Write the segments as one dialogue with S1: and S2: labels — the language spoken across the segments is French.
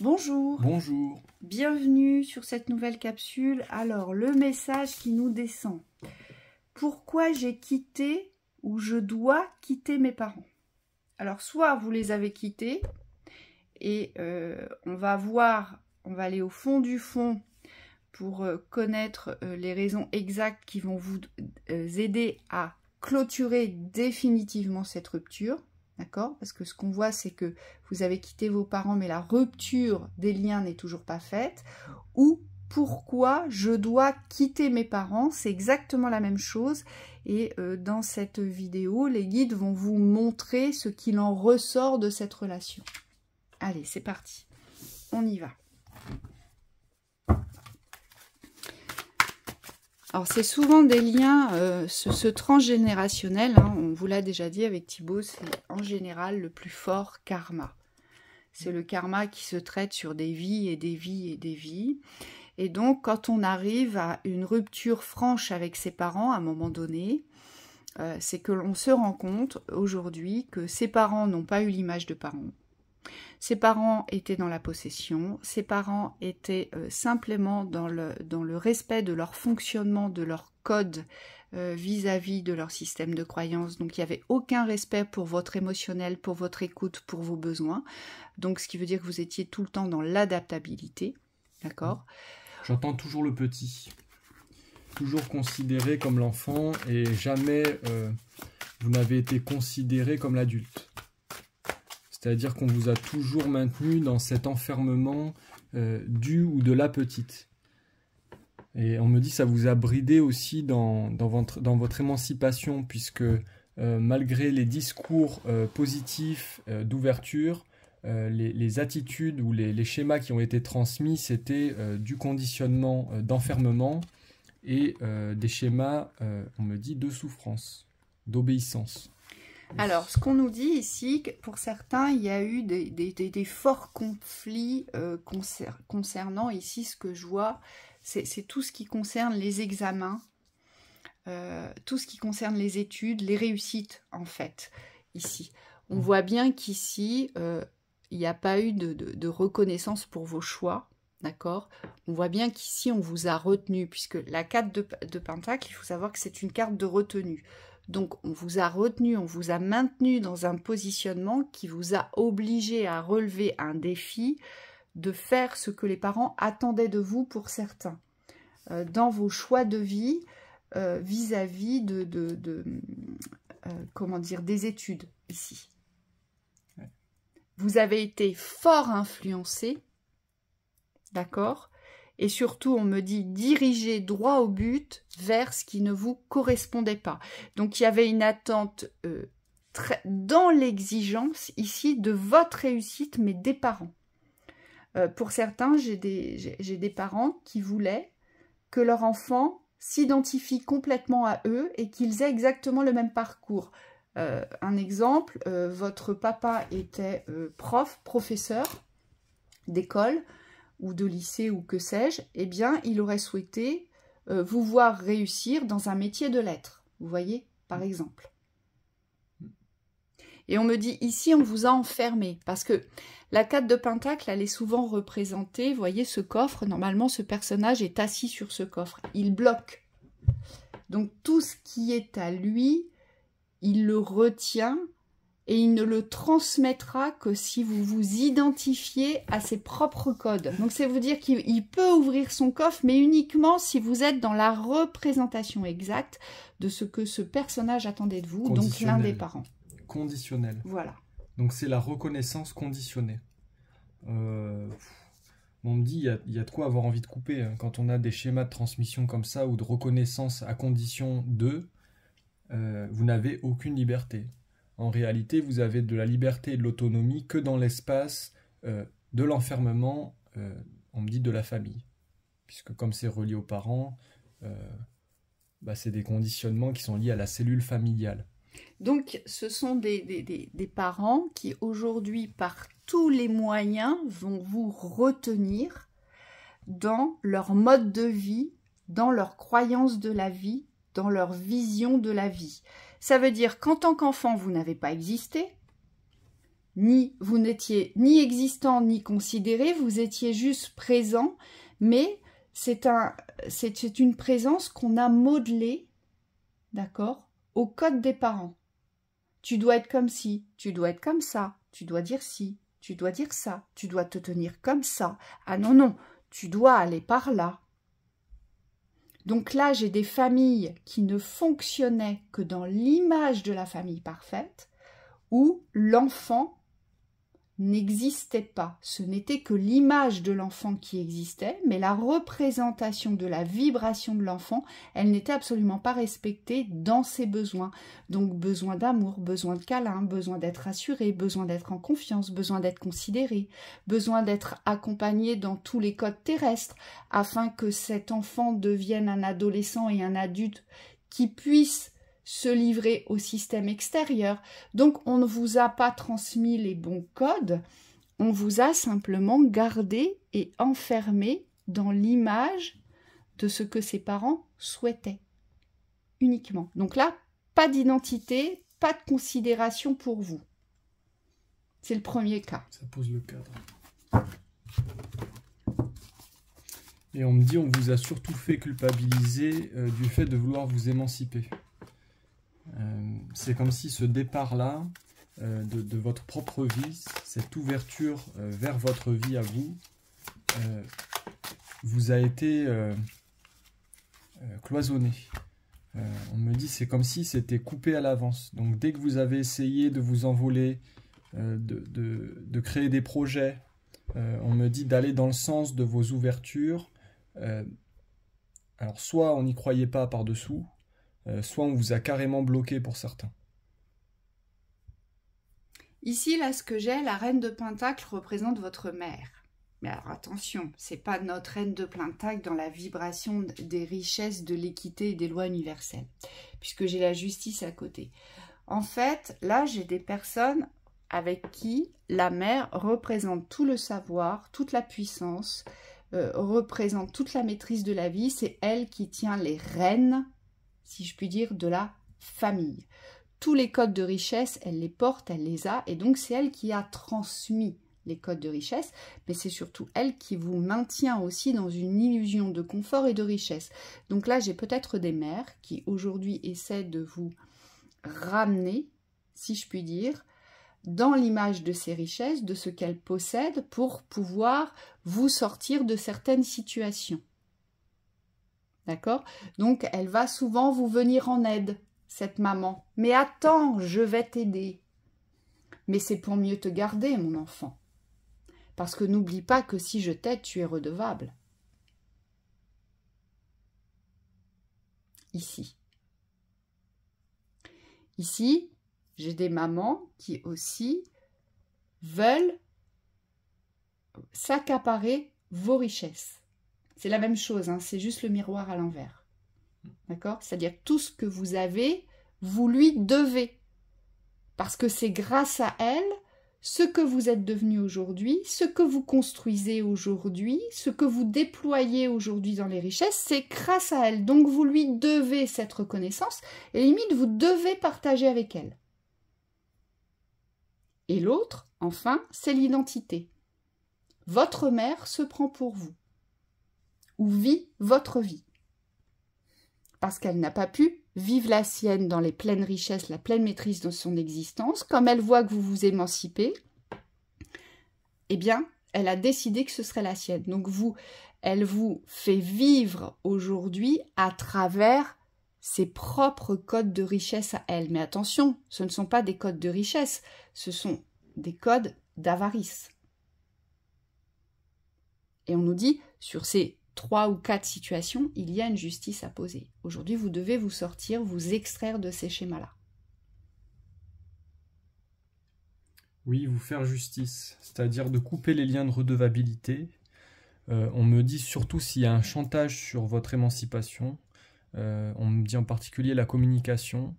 S1: Bonjour.
S2: Bonjour.
S1: Bienvenue sur cette nouvelle capsule. Alors, le message qui nous descend. Pourquoi j'ai quitté ou je dois quitter mes parents? Alors, soit vous les avez quittés et on va aller au fond du fond pour connaître les raisons exactes qui vont vous aider à clôturer définitivement cette rupture. D'accord? Parce que ce qu'on voit, c'est que vous avez quitté vos parents, mais la rupture des liens n'est toujours pas faite. Ou pourquoi je dois quitter mes parents, c'est exactement la même chose. Et dans cette vidéo, les guides vont vous montrer ce qu'il en ressort de cette relation. Allez, c'est parti. On y va. Alors, c'est souvent des liens, ce transgénérationnel, hein, on vous l'a déjà dit avec Thibaut, c'est en général le plus fort karma. C'est le karma qui se traite sur des vies et des vies et des vies. Et donc, quand on arrive à une rupture franche avec ses parents, à un moment donné, c'est que l'on se rend compte aujourd'hui que ses parents n'ont pas eu l'image de parents. Ses parents étaient dans la possession, ses parents étaient simplement dans le respect de leur fonctionnement, de leur code vis-à-vis de leur système de croyance. Donc il n'y avait aucun respect pour votre émotionnel, pour votre écoute, pour vos besoins. Donc ce qui veut dire que vous étiez tout le temps dans l'adaptabilité. D'accord ?
S2: J'entends toujours le petit. Toujours considéré comme l'enfant et jamais vous n'avez été considéré comme l'adulte. C'est-à-dire qu'on vous a toujours maintenu dans cet enfermement du ou de la petite. Et on me dit que ça vous a bridé aussi dans votre émancipation, puisque malgré les discours positifs d'ouverture, les attitudes ou les schémas qui ont été transmis, c'était du conditionnement d'enfermement et des schémas, on me dit, de souffrance, d'obéissance.
S1: Alors, ce qu'on nous dit ici, pour certains, il y a eu des forts conflits concernant ici ce que je vois, c'est tout ce qui concerne les examens, tout ce qui concerne les études, les réussites en fait, ici. On voit bien qu'ici, il n'y a pas eu de reconnaissance pour vos choix, d'accord? On voit bien qu'ici, on vous a retenu, puisque la carte de Pentacle, il faut savoir que c'est une carte de retenue. Donc, on vous a retenu, on vous a maintenu dans un positionnement qui vous a obligé à relever un défi de faire ce que les parents attendaient de vous pour certains. Dans vos choix de vie vis-à-vis comment dire, des études ici. Vous avez été fort influencé, d'accord ? Et surtout, on me dit diriger droit au but vers ce qui ne vous correspondait pas. Donc, il y avait une attente dans l'exigence ici de votre réussite, mais des parents. Pour certains, j'ai des parents qui voulaient que leur enfant s'identifie complètement à eux et qu'ils aient exactement le même parcours. Un exemple, votre papa était professeur d'école, ou de lycée ou que sais-je, eh bien, il aurait souhaité vous voir réussir dans un métier de lettres. Vous voyez, par exemple. Et on me dit, ici, on vous a enfermé. Parce que la carte de Pentacle, elle est souvent représentée. Vous voyez, ce coffre, normalement, ce personnage est assis sur ce coffre. Il bloque. Donc, tout ce qui est à lui, il le retient. Et il ne le transmettra que si vous vous identifiez à ses propres codes. Donc, c'est vous dire qu'il peut ouvrir son coffre, mais uniquement si vous êtes dans la représentation exacte de ce que ce personnage attendait de vous, donc l'un des parents.
S2: Conditionnel.
S1: Voilà.
S2: Donc, c'est la reconnaissance conditionnée. On me dit, il y a de quoi avoir envie de couper. Hein. Quand on a des schémas de transmission comme ça, ou de reconnaissance à condition de, vous n'avez aucune liberté. En réalité, vous avez de la liberté et de l'autonomie que dans l'espace de l'enfermement, on me dit, de la famille. Puisque comme c'est relié aux parents, c'est des conditionnements qui sont liés à la cellule familiale.
S1: Donc, ce sont des parents qui, aujourd'hui, par tous les moyens, vont vous retenir dans leur mode de vie, dans leur croyance de la vie, dans leur vision de la vie. Ça veut dire qu'en tant qu'enfant, vous n'avez pas existé, vous n'étiez ni existant ni considéré, vous étiez juste présent, mais c'est une présence qu'on a modelée, d'accord, au code des parents. Tu dois être comme ci, tu dois être comme ça, tu dois dire ci, tu dois dire ça, tu dois te tenir comme ça. Ah non, non, tu dois aller par là. Donc là, j'ai des familles qui ne fonctionnaient que dans l'image de la famille parfaite, où l'enfant n'existait pas. Ce n'était que l'image de l'enfant qui existait, mais la représentation de la vibration de l'enfant, elle n'était absolument pas respectée dans ses besoins. Donc besoin d'amour, besoin de câlin, besoin d'être rassuré, besoin d'être en confiance, besoin d'être considéré, besoin d'être accompagné dans tous les codes terrestres, afin que cet enfant devienne un adolescent et un adulte qui puisse se livrer au système extérieur. Donc, on ne vous a pas transmis les bons codes, on vous a simplement gardé et enfermé dans l'image de ce que ses parents souhaitaient, uniquement. Donc là, pas d'identité, pas de considération pour vous. C'est le premier cas.
S2: Ça pose le cadre. Et on me dit, on vous a surtout fait culpabiliser du fait de vouloir vous émanciper. C'est comme si ce départ-là de votre propre vie, cette ouverture vers votre vie à vous, vous a été cloisonné. On me dit c'est comme si c'était coupé à l'avance. Donc dès que vous avez essayé de vous envoler, de créer des projets, on me dit d'aller dans le sens de vos ouvertures. Alors soit on n'y croyait pas par-dessous, soit on vous a carrément bloqué pour certains.
S1: Ici, là, ce que j'ai, la reine de Pentacle représente votre mère. Mais alors attention, c'est pas notre reine de Pentacle dans la vibration des richesses, de l'équité et des lois universelles, puisque j'ai la justice à côté. En fait, là, j'ai des personnes avec qui la mère représente tout le savoir, toute la puissance, représente toute la maîtrise de la vie. C'est elle qui tient les rênes, si je puis dire, de la famille. Tous les codes de richesse, elle les porte, elle les a, et donc c'est elle qui a transmis les codes de richesse, mais c'est surtout elle qui vous maintient aussi dans une illusion de confort et de richesse. Donc là, j'ai peut-être des mères qui aujourd'hui essaient de vous ramener, si je puis dire, dans l'image de ces richesses, de ce qu'elles possèdent, pour pouvoir vous sortir de certaines situations. D'accord? Donc, elle va souvent vous venir en aide, cette maman. Mais attends, je vais t'aider. Mais c'est pour mieux te garder, mon enfant. Parce que n'oublie pas que si je t'aide, tu es redevable. Ici. Ici, j'ai des mamans qui aussi veulent s'accaparer vos richesses. C'est la même chose, hein, c'est juste le miroir à l'envers. D'accord? C'est-à-dire tout ce que vous avez, vous lui devez. Parce que c'est grâce à elle, ce que vous êtes devenu aujourd'hui, ce que vous construisez aujourd'hui, ce que vous déployez aujourd'hui dans les richesses, c'est grâce à elle. Donc vous lui devez cette reconnaissance et limite vous devez partager avec elle. Et l'autre, enfin, c'est l'identité. Votre mère se prend pour vous, ou vit votre vie. Parce qu'elle n'a pas pu vivre la sienne dans les pleines richesses, la pleine maîtrise de son existence, comme elle voit que vous vous émancipez, eh bien, elle a décidé que ce serait la sienne. Donc elle vous fait vivre aujourd'hui à travers ses propres codes de richesse à elle. Mais attention, ce ne sont pas des codes de richesse, ce sont des codes d'avarice. Et on nous dit, sur ces 3 ou 4 situations, il y a une justice à poser. Aujourd'hui, vous devez vous sortir, vous extraire de ces schémas-là.
S2: Oui, vous faire justice, c'est-à-dire de couper les liens de redevabilité. On me dit surtout s'il y a un chantage sur votre émancipation. On me dit en particulier la communication.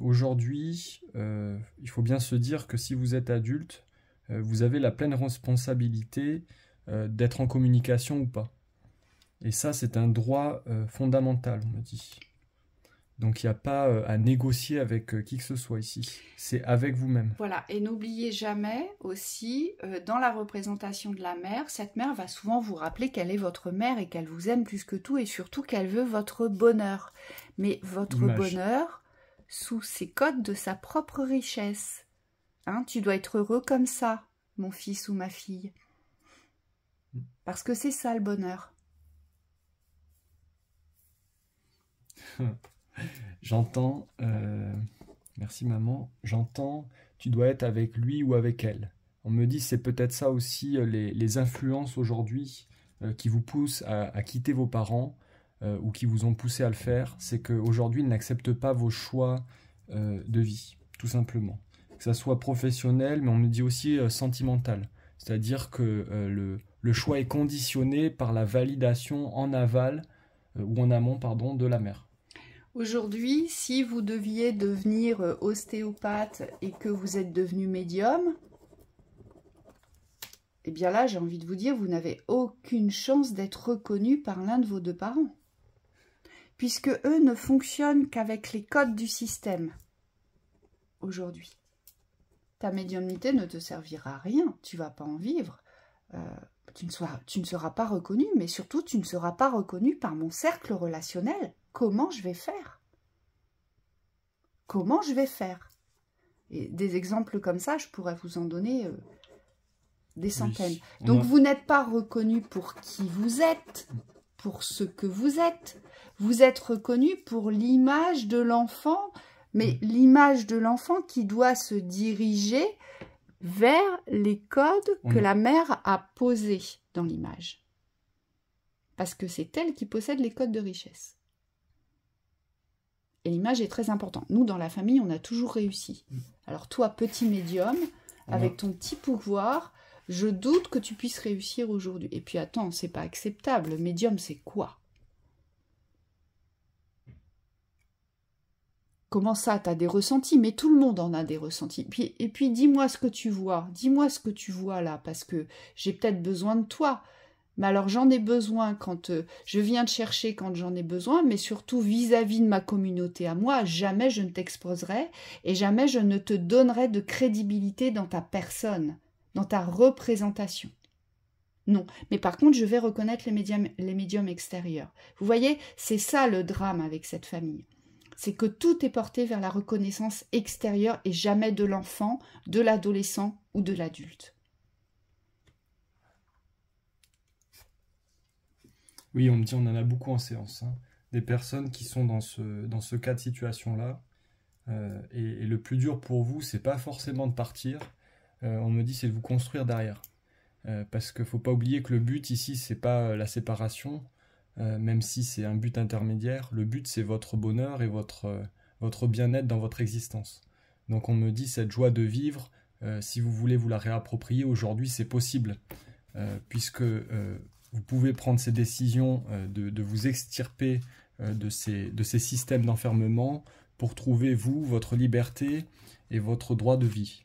S2: Aujourd'hui, il faut bien se dire que si vous êtes adulte, vous avez la pleine responsabilité d'être en communication ou pas. Et ça, c'est un droit fondamental, on me dit. Donc il n'y a pas à négocier avec qui que ce soit ici. C'est avec vous-même.
S1: Voilà, et n'oubliez jamais aussi, dans la représentation de la mère, cette mère va souvent vous rappeler qu'elle est votre mère et qu'elle vous aime plus que tout et surtout qu'elle veut votre bonheur. Mais votre bonheur sous ses codes de sa propre richesse. Hein, tu dois être heureux comme ça, mon fils ou ma fille. Parce que c'est ça le bonheur.
S2: J'entends, merci maman, j'entends, tu dois être avec lui ou avec elle. On me dit c'est peut-être ça aussi les influences aujourd'hui qui vous poussent à quitter vos parents ou qui vous ont poussé à le faire. C'est qu'aujourd'hui ils n'acceptent pas vos choix de vie, tout simplement. Que ça soit professionnel, mais on me dit aussi sentimental. C'est-à-dire que le choix est conditionné par la validation en aval ou en amont, pardon, de la mère.
S1: Aujourd'hui, si vous deviez devenir ostéopathe et que vous êtes devenu médium, eh bien là, j'ai envie de vous dire, vous n'avez aucune chance d'être reconnu par l'un de vos deux parents. Puisque eux ne fonctionnent qu'avec les codes du système, aujourd'hui. Ta médiumnité ne te servira à rien, tu ne vas pas en vivre. Tu ne seras pas reconnu, mais surtout, tu ne seras pas reconnu par mon cercle relationnel. Comment je vais faire? Comment je vais faire? Et des exemples comme ça, je pourrais vous en donner des centaines. Oui, donc, vous n'êtes pas reconnu pour qui vous êtes, pour ce que vous êtes. Vous êtes reconnu pour l'image de l'enfant, mais l'image de l'enfant qui doit se diriger vers les codes que la mère a posés dans l'image. Parce que c'est elle qui possède les codes de richesse. Et l'image est très importante. Nous, dans la famille, on a toujours réussi. Alors toi, petit médium, avec ton petit pouvoir, je doute que tu puisses réussir aujourd'hui. Et puis attends, c'est pas acceptable. Le médium, c'est quoi? Comment ça, tu as des ressentis? Mais tout le monde en a des ressentis. Et puis dis-moi ce que tu vois. Dis-moi ce que tu vois là, parce que j'ai peut-être besoin de toi. Mais alors j'en ai besoin quand je viens te chercher quand j'en ai besoin, mais surtout vis-à-vis de ma communauté à moi, jamais je ne t'exposerai et jamais je ne te donnerai de crédibilité dans ta personne, dans ta représentation. Non, mais par contre je vais reconnaître les médiums extérieurs. Vous voyez, c'est ça le drame avec cette famille. C'est que tout est porté vers la reconnaissance extérieure et jamais de l'enfant, de l'adolescent ou de l'adulte.
S2: Oui, on me dit, on en a beaucoup en séance. Hein. Des personnes qui sont dans ce cas de situation-là. Et le plus dur pour vous, c'est pas forcément de partir. On me dit, c'est de vous construire derrière. Parce qu'il ne faut pas oublier que le but ici, c'est pas la séparation, même si c'est un but intermédiaire. Le but, c'est votre bonheur et votre bien-être dans votre existence. Donc on me dit, cette joie de vivre, si vous voulez vous la réapproprier, aujourd'hui, c'est possible. Puisque... vous pouvez prendre ces décisions de vous extirper de ces systèmes d'enfermement pour trouver, vous, votre liberté et votre droit de vie.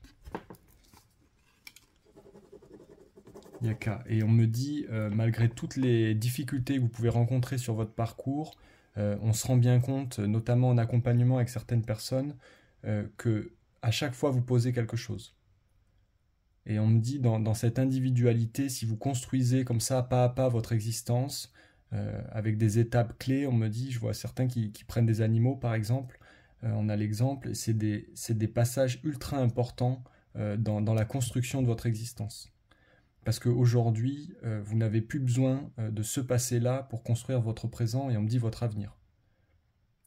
S2: Yaka. Et on me dit, malgré toutes les difficultés que vous pouvez rencontrer sur votre parcours, on se rend bien compte, notamment en accompagnement avec certaines personnes, que à chaque fois vous posez quelque chose. Et on me dit, dans cette individualité, si vous construisez comme ça, pas à pas, votre existence, avec des étapes clés, on me dit, je vois certains qui prennent des animaux, par exemple, on a l'exemple, c'est des passages ultra importants dans la construction de votre existence. Parce qu'aujourd'hui, vous n'avez plus besoin de ce passé-là pour construire votre présent, et on me dit votre avenir.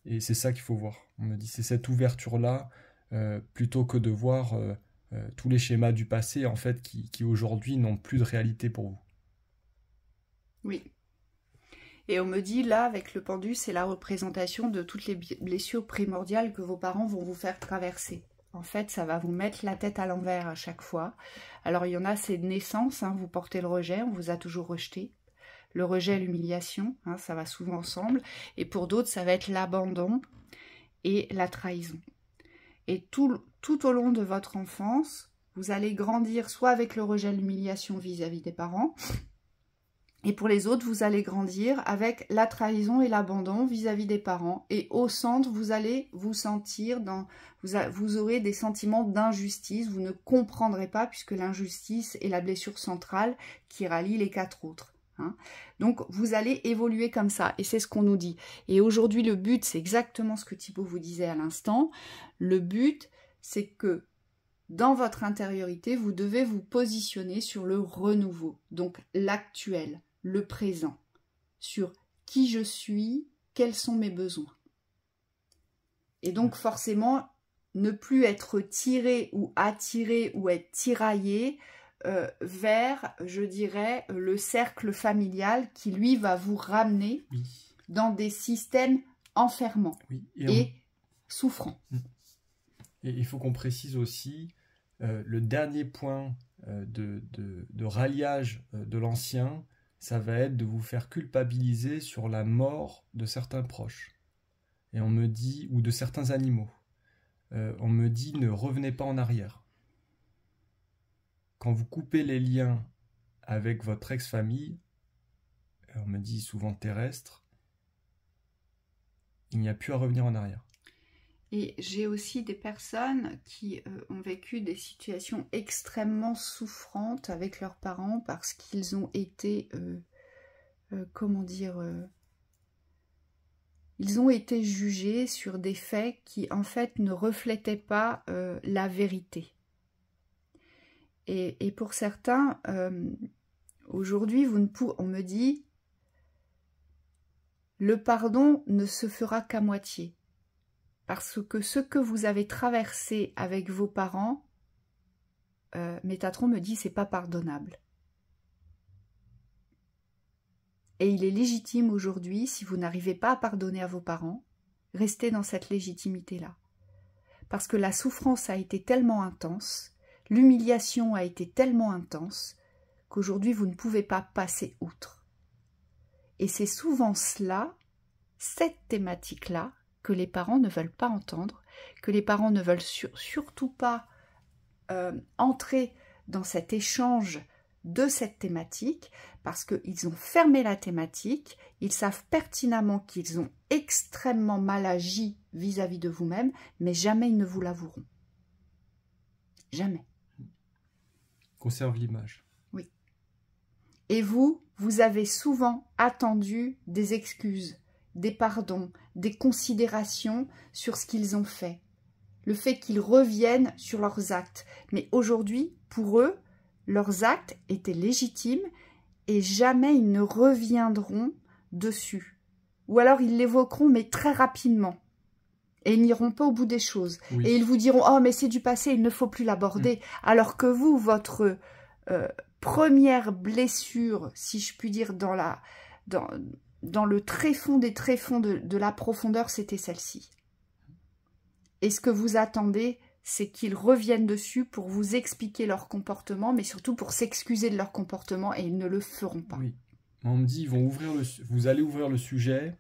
S2: Et c'est ça qu'il faut voir. On me dit, c'est cette ouverture-là, plutôt que de voir... tous les schémas du passé, en fait, qui aujourd'hui n'ont plus de réalité pour vous.
S1: Oui. Et on me dit, là, avec le pendu, c'est la représentation de toutes les blessures primordiales que vos parents vont vous faire traverser. En fait, ça va vous mettre la tête à l'envers à chaque fois. Alors, il y en a, c'est de naissance, hein, vous portez le rejet, on vous a toujours rejeté. Le rejet, l'humiliation, hein, ça va souvent ensemble. Et pour d'autres, ça va être l'abandon et la trahison. Et tout au long de votre enfance, vous allez grandir soit avec le rejet, l'humiliation vis-à-vis des parents, Et pour les autres, vous allez grandir avec la trahison et l'abandon vis-à-vis des parents. Et au centre, vous allez vous sentir vous aurez des sentiments d'injustice. Vous ne comprendrez pas puisque l'injustice est la blessure centrale qui rallie les 4 autres. Hein. Donc, vous allez évoluer comme ça. Et c'est ce qu'on nous dit. Et aujourd'hui, le but, c'est exactement ce que Thibaut vous disait à l'instant. Le but, c'est que dans votre intériorité, vous devez vous positionner sur le renouveau. Donc, l'actuel, le présent. Sur qui je suis, quels sont mes besoins. Et donc, forcément, ne plus être tiré ou attiré ou être tiraillé vers, je dirais, le cercle familial qui, lui, va vous ramener dans des systèmes enfermants et souffrants.
S2: Et il faut qu'on précise aussi le dernier point de ralliage de l'ancien, ça va être de vous faire culpabiliser sur la mort de certains proches. Et on me dit, ou de certains animaux. On me dit, ne revenez pas en arrière. Quand vous coupez les liens avec votre ex-famille, on me dit souvent terrestre, il n'y a plus à revenir en arrière.
S1: Et j'ai aussi des personnes qui ont vécu des situations extrêmement souffrantes avec leurs parents parce qu'ils ont été, comment dire, ils ont été jugés sur des faits qui en fait ne reflétaient pas la vérité. Et pour certains, aujourd'hui, on me dit, le pardon ne se fera qu'à moitié. Parce que ce que vous avez traversé avec vos parents, Métatron me dit, c'est pas pardonnable. Et il est légitime aujourd'hui, si vous n'arrivez pas à pardonner à vos parents, restez dans cette légitimité-là. Parce que la souffrance a été tellement intense, l'humiliation a été tellement intense, qu'aujourd'hui vous ne pouvez pas passer outre. Et c'est souvent cela, cette thématique-là, que les parents ne veulent pas entendre, que les parents ne veulent surtout pas entrer dans cet échange de cette thématique, parce qu'ils ont fermé la thématique, ils savent pertinemment qu'ils ont extrêmement mal agi vis-à-vis de vous-même, mais jamais ils ne vous l'avoueront. Jamais.
S2: Conserve l'image.
S1: Oui. Et vous avez souvent attendu des excuses, des pardons, des considérations sur ce qu'ils ont fait. Le fait qu'ils reviennent sur leurs actes. Mais aujourd'hui, pour eux, leurs actes étaient légitimes et jamais ils ne reviendront dessus. Ou alors ils l'évoqueront, mais très rapidement. Et ils n'iront pas au bout des choses. Oui. Et ils vous diront, oh mais c'est du passé, il ne faut plus l'aborder. Alors que vous, votre première blessure, si je puis dire, dans le tréfonds des tréfonds de la profondeur, c'était celle-ci. Et ce que vous attendez, c'est qu'ils reviennent dessus pour vous expliquer leur comportement, mais surtout pour s'excuser de leur comportement, et ils ne le feront pas.
S2: Oui. On me dit, vous allez ouvrir le sujet,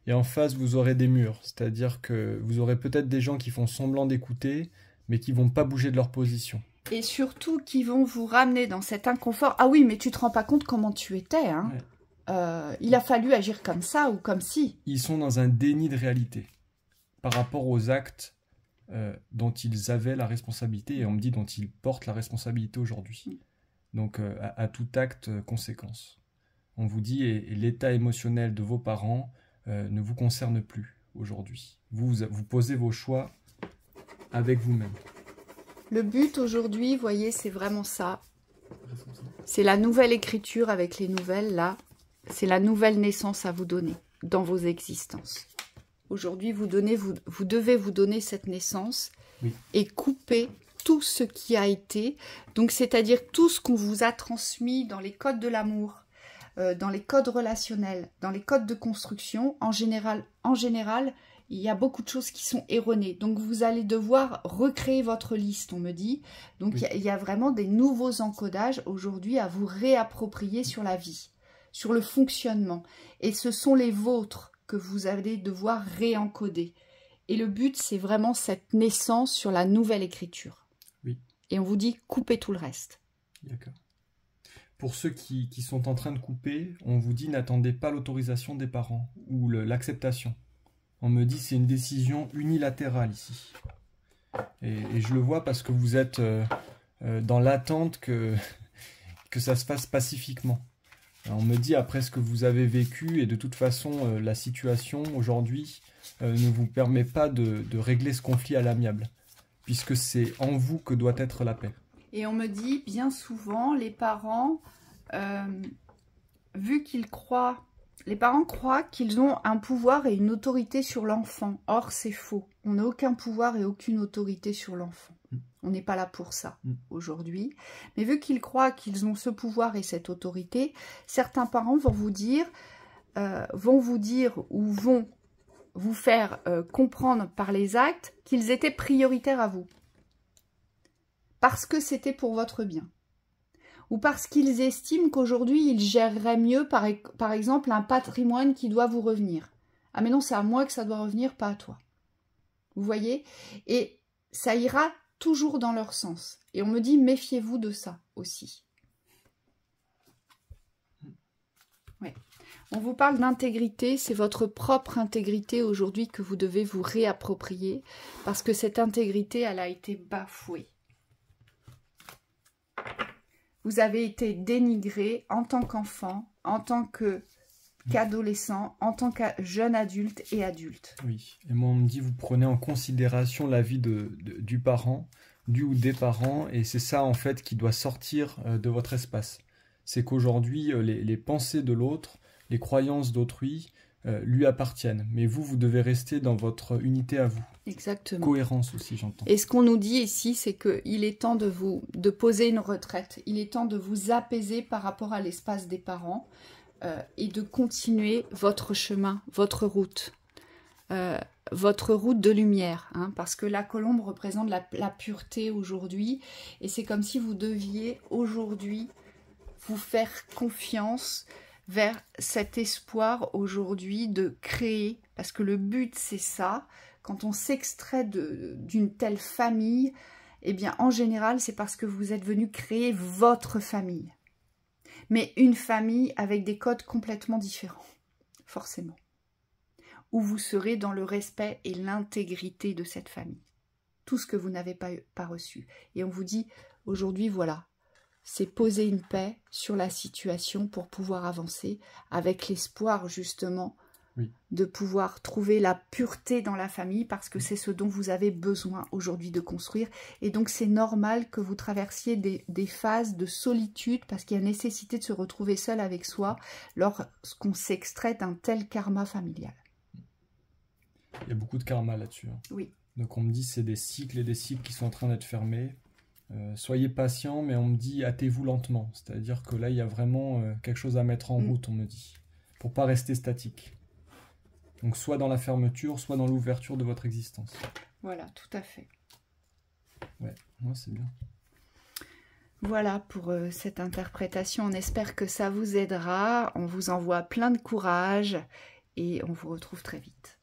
S2: et en face, vous aurez des murs. C'est-à-dire que vous aurez peut-être des gens qui font semblant d'écouter, mais qui ne vont pas bouger de leur position.
S1: Et surtout, qui vont vous ramener dans cet inconfort. Ah oui, mais tu ne te rends pas compte comment tu étais, hein. Ouais. Il a fallu agir comme ça ou comme si.
S2: Ils sont dans un déni de réalité par rapport aux actes dont ils avaient la responsabilité, et on me dit dont ils portent la responsabilité aujourd'hui. Donc à tout acte, conséquence. On vous dit, et l'état émotionnel de vos parents ne vous concerne plus aujourd'hui. Vous posez vos choix avec vous-même.
S1: Le but aujourd'hui, vous voyez, c'est vraiment ça. C'est la nouvelle écriture avec les nouvelles, là. C'est la nouvelle naissance à vous donner dans vos existences. Aujourd'hui, vous devez vous donner cette naissance et couper tout ce qui a été. Donc, c'est-à-dire tout ce qu'on vous a transmis dans les codes de l'amour, dans les codes relationnels, dans les codes de construction. En général, il y a beaucoup de choses qui sont erronées. Donc, vous allez devoir recréer votre liste, on me dit. Donc, il y a vraiment des nouveaux encodages aujourd'hui à vous réapproprier sur la vie, sur le fonctionnement. Et ce sont les vôtres que vous allez devoir réencoder. Et le but, c'est vraiment cette naissance sur la nouvelle écriture.
S2: Oui.
S1: Et on vous dit, coupez tout le reste.
S2: D'accord. pour ceux qui sont en train de couper, on vous dit n'attendez pas l'autorisation des parents ou l'acceptation. On me dit c'est une décision unilatérale ici. Et je le vois parce que vous êtes dans l'attente que ça se fasse pacifiquement. On me dit après ce que vous avez vécu, et de toute façon la situation aujourd'hui ne vous permet pas de régler ce conflit à l'amiable, puisque c'est en vous que doit être la paix.
S1: Et on me dit bien souvent, les parents, vu qu'ils croient, les parents croient qu'ils ont un pouvoir et une autorité sur l'enfant. Or, c'est faux. On n'a aucun pouvoir et aucune autorité sur l'enfant. On n'est pas là pour ça aujourd'hui. Mais vu qu'ils croient qu'ils ont ce pouvoir et cette autorité, certains parents vont vous dire ou vont vous faire comprendre par les actes qu'ils étaient prioritaires à vous. Parce que c'était pour votre bien. Ou parce qu'ils estiment qu'aujourd'hui, ils géreraient mieux, par exemple, un patrimoine qui doit vous revenir. Ah mais non, c'est à moi que ça doit revenir, pas à toi. Vous voyez? Et ça ira toujours dans leur sens. Et on me dit, méfiez-vous de ça aussi. Ouais. On vous parle d'intégrité, c'est votre propre intégrité aujourd'hui que vous devez vous réapproprier, parce que cette intégrité, elle a été bafouée. Vous avez été dénigré en tant qu'enfant, en tant qu'adolescent, en tant que jeune adulte et adulte.
S2: Oui, et moi on me dit vous prenez en considération la vie du parent, du ou des parents, et c'est ça en fait qui doit sortir de votre espace. C'est qu'aujourd'hui les pensées de l'autre, les croyances d'autrui lui appartiennent, mais vous devez rester dans votre unité à vous.
S1: Exactement.
S2: Cohérence aussi, j'entends.
S1: Et ce qu'on nous dit ici, c'est qu'il est temps de poser une retraite. Il est temps de vous apaiser par rapport à l'espace des parents et de continuer votre chemin, votre route de lumière. Hein, parce que la colombe représente la pureté aujourd'hui. Et c'est comme si vous deviez aujourd'hui vous faire confiance vers cet espoir aujourd'hui de créer. Parce que le but, c'est ça. Quand on s'extrait d'une telle famille, eh bien, en général, c'est parce que vous êtes venu créer votre famille. Mais une famille avec des codes complètement différents, forcément. Où vous serez dans le respect et l'intégrité de cette famille. Tout ce que vous n'avez pas reçu. Et on vous dit, aujourd'hui, voilà, c'est poser une paix sur la situation pour pouvoir avancer avec l'espoir, justement, de pouvoir trouver la pureté dans la famille parce que c'est ce dont vous avez besoin aujourd'hui de construire. Et donc c'est normal que vous traversiez des phases de solitude parce qu'il y a nécessité de se retrouver seul avec soi lorsqu'on s'extrait d'un tel karma familial.
S2: Il y a beaucoup de karma là-dessus. Hein.
S1: Oui.
S2: Donc on me dit c'est des cycles et des cycles qui sont en train d'être fermés. Soyez patient, mais on me dit hâtez-vous lentement. C'est-à-dire que là il y a vraiment quelque chose à mettre en route, on me dit, pour pas rester statique. Donc soit dans la fermeture, soit dans l'ouverture de votre existence.
S1: Voilà, tout à fait.
S2: Ouais, c'est bien.
S1: Voilà pour cette interprétation. On espère que ça vous aidera. On vous envoie plein de courage et on vous retrouve très vite.